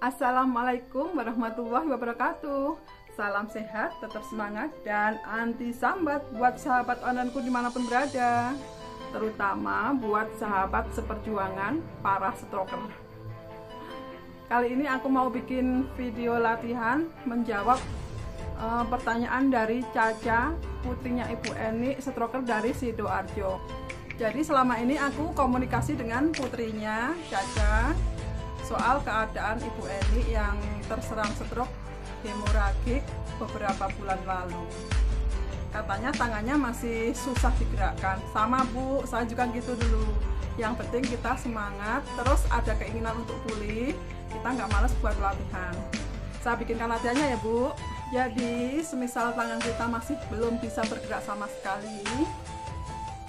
Assalamualaikum warahmatullahi wabarakatuh. Salam sehat, tetap semangat, dan anti sambat buat sahabat onlineku dimanapun berada, terutama buat sahabat seperjuangan para stroker. Kali ini aku mau bikin video latihan menjawab pertanyaan dari Caca, putrinya Ibu Eni, stroker dari Sidoarjo. Jadi selama ini aku komunikasi dengan putrinya Caca soal keadaan Ibu Eni yang terserang stroke hemoragik beberapa bulan lalu. Katanya tangannya masih susah digerakkan. Sama Bu, saya juga gitu dulu. Yang penting kita semangat, terus ada keinginan untuk pulih, kita nggak males buat latihan. Saya bikinkan latihannya ya Bu. Jadi semisal tangan kita masih belum bisa bergerak sama sekali,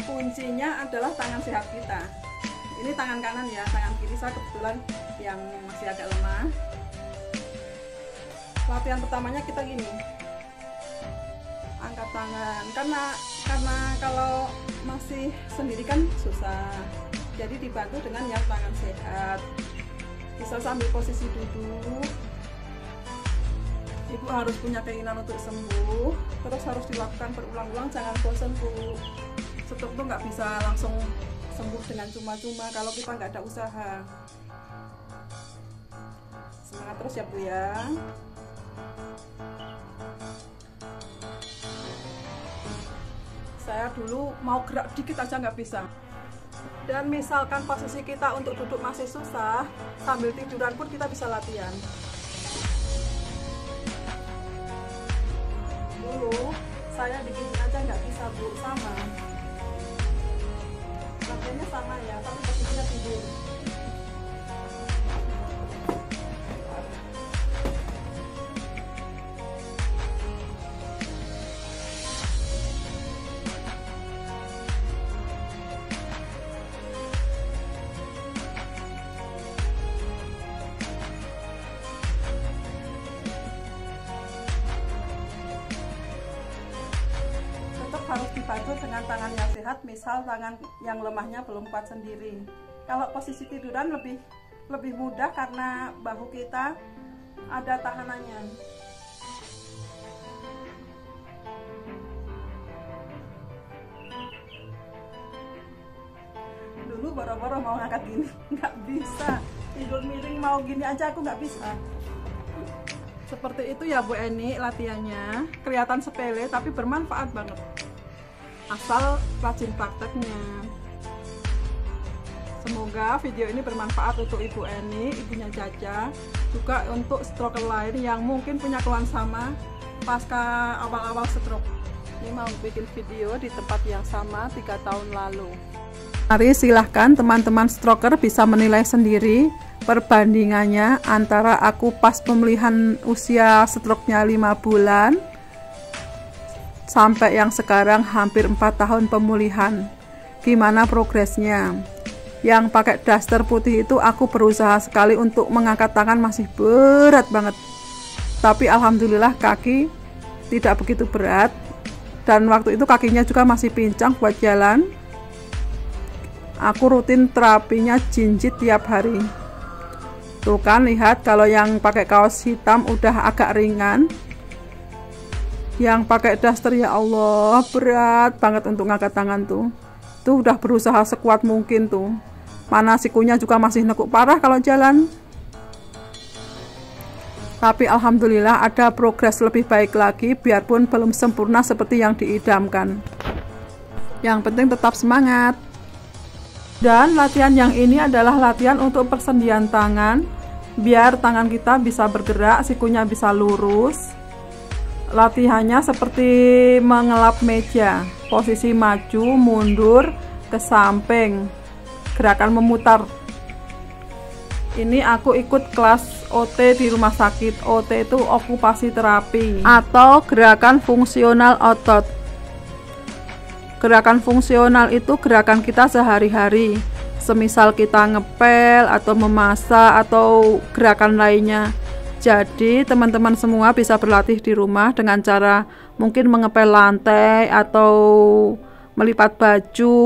kuncinya adalah tangan sehat kita. Ini tangan kanan ya, tangan kiri saya kebetulan yang masih agak lemah. Latihan pertamanya kita gini, angkat tangan, karena kalau masih sendiri kan susah, jadi dibantu dengan yang tangan sehat. Bisa sambil posisi duduk. Ibu harus punya keinginan untuk sembuh, terus harus dilakukan berulang-ulang, jangan bosan Bu. Stroke tuh nggak bisa langsung sembuh dengan cuma-cuma kalau kita nggak ada usaha. Semangat terus ya Bu ya. Saya dulu mau gerak dikit aja nggak bisa. Dan misalkan posisi kita untuk duduk masih susah, sambil tiduran pun kita bisa latihan. Dulu saya bikin aja nggak bisa Bu, sama. Latihannya sama ya, tapi posisinya tidur. Harus dibantu dengan tangan yang sehat, misal tangan yang lemahnya belum kuat sendiri. Kalau posisi tiduran lebih mudah karena bahu kita ada tahanannya. Dulu boro-boro mau ngangkat gini nggak bisa, tidur miring mau gini aja aku nggak bisa. Seperti itu ya Bu Eni latihannya, kelihatan sepele tapi bermanfaat banget. Asal rajin prakteknya. Semoga video ini bermanfaat untuk Ibu Eni, ibunya Caca, juga untuk stroker lain yang mungkin punya keluhan sama pasca awal-awal stroke. Ini mau bikin video di tempat yang sama 3 tahun lalu. Mari silahkan teman-teman stroker bisa menilai sendiri perbandingannya antara aku pas pemulihan usia stroke-nya 5 bulan sampai yang sekarang hampir 4 tahun pemulihan. Gimana progresnya? Yang pakai daster putih itu aku berusaha sekali untuk mengangkat tangan, masih berat banget. Tapi alhamdulillah kaki tidak begitu berat. Dan waktu itu kakinya juga masih pincang buat jalan. Aku rutin terapinya jinjit tiap hari. Tuh kan lihat, kalau yang pakai kaos hitam udah agak ringan. Yang pakai daster ya Allah berat banget untuk ngangkat tangan tuh. Tuh udah berusaha sekuat mungkin tuh. Mana sikunya juga masih nekuk parah kalau jalan. Tapi alhamdulillah ada progres lebih baik lagi, biarpun belum sempurna seperti yang diidamkan. Yang penting tetap semangat. Dan latihan yang ini adalah latihan untuk persendian tangan, biar tangan kita bisa bergerak, sikunya bisa lurus. Latihannya seperti mengelap meja, posisi maju, mundur, ke samping, gerakan memutar. Ini aku ikut kelas OT di rumah sakit. OT itu okupasi terapi atau gerakan fungsional otot. Gerakan fungsional itu gerakan kita sehari-hari, semisal kita ngepel atau memasak atau gerakan lainnya. Jadi teman-teman semua bisa berlatih di rumah dengan cara mungkin mengepel lantai atau melipat baju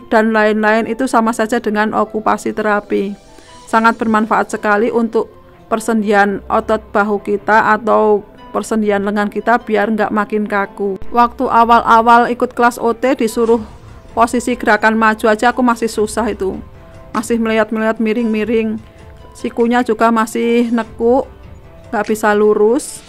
dan lain-lain. Itu sama saja dengan okupasi terapi. Sangat bermanfaat sekali untuk persendian otot bahu kita atau persendian lengan kita biar nggak makin kaku. Waktu awal-awal ikut kelas OT disuruh posisi gerakan maju aja aku masih susah itu, masih melihat-melihat miring-miring, sikunya juga masih nekuk, nggak bisa lurus.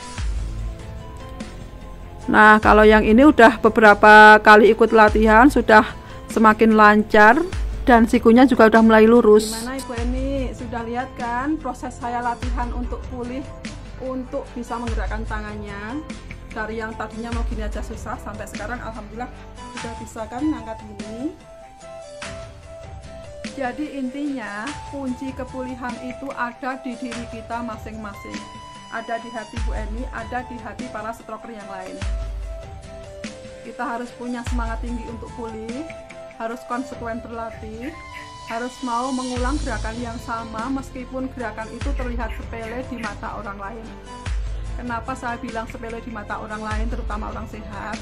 Nah kalau yang ini udah beberapa kali ikut latihan sudah semakin lancar dan sikunya juga udah mulai lurus. Gimana Ibu Eni, sudah lihat kan proses saya latihan untuk pulih, untuk bisa menggerakkan tangannya dari yang tadinya mau gini aja susah sampai sekarang alhamdulillah sudah bisa kan ngangkat gini. Jadi intinya kunci kepulihan itu ada di diri kita masing-masing, ada di hati Bu Eni, ada di hati para stroker yang lain. Kita harus punya semangat tinggi untuk pulih, harus konsekuen berlatih, harus mau mengulang gerakan yang sama meskipun gerakan itu terlihat sepele di mata orang lain. Kenapa saya bilang sepele di mata orang lain, terutama orang sehat?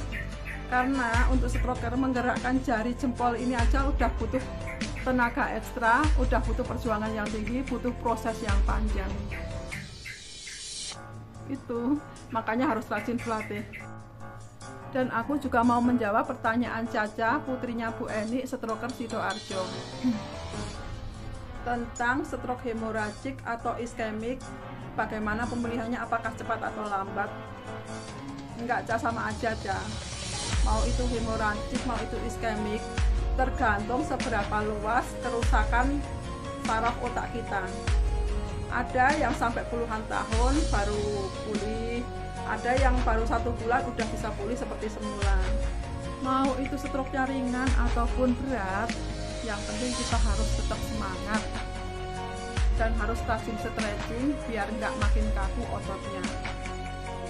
Karena untuk stroker menggerakkan jari jempol ini aja udah butuh tenaga ekstra, udah butuh perjuangan yang tinggi, butuh proses yang panjang. Itu makanya harus rajin berlatih. Dan aku juga mau menjawab pertanyaan Caca, putrinya Bu Eni, stroker Sidoarjo, tentang stroke hemoragik atau iskemik. Bagaimana pemulihannya, apakah cepat atau lambat? Enggak, Ca, sama aja, Ca. Mau itu hemoragik, mau itu iskemik, tergantung seberapa luas kerusakan saraf otak kita. Ada yang sampai puluhan tahun baru pulih, ada yang baru 1 bulan udah bisa pulih seperti semula. Mau itu stroke-nya ringan ataupun berat, yang penting kita harus tetap semangat dan harus rajin stretching biar nggak makin kaku ototnya.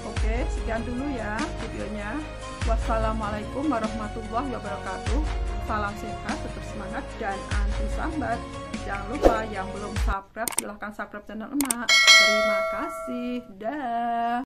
Oke, sekian dulu ya videonya. Wassalamualaikum warahmatullahi wabarakatuh. Salam sehat, tetap semangat, dan anti sambat. Jangan lupa yang belum subscribe silahkan subscribe channel emak. Terima kasih, dah.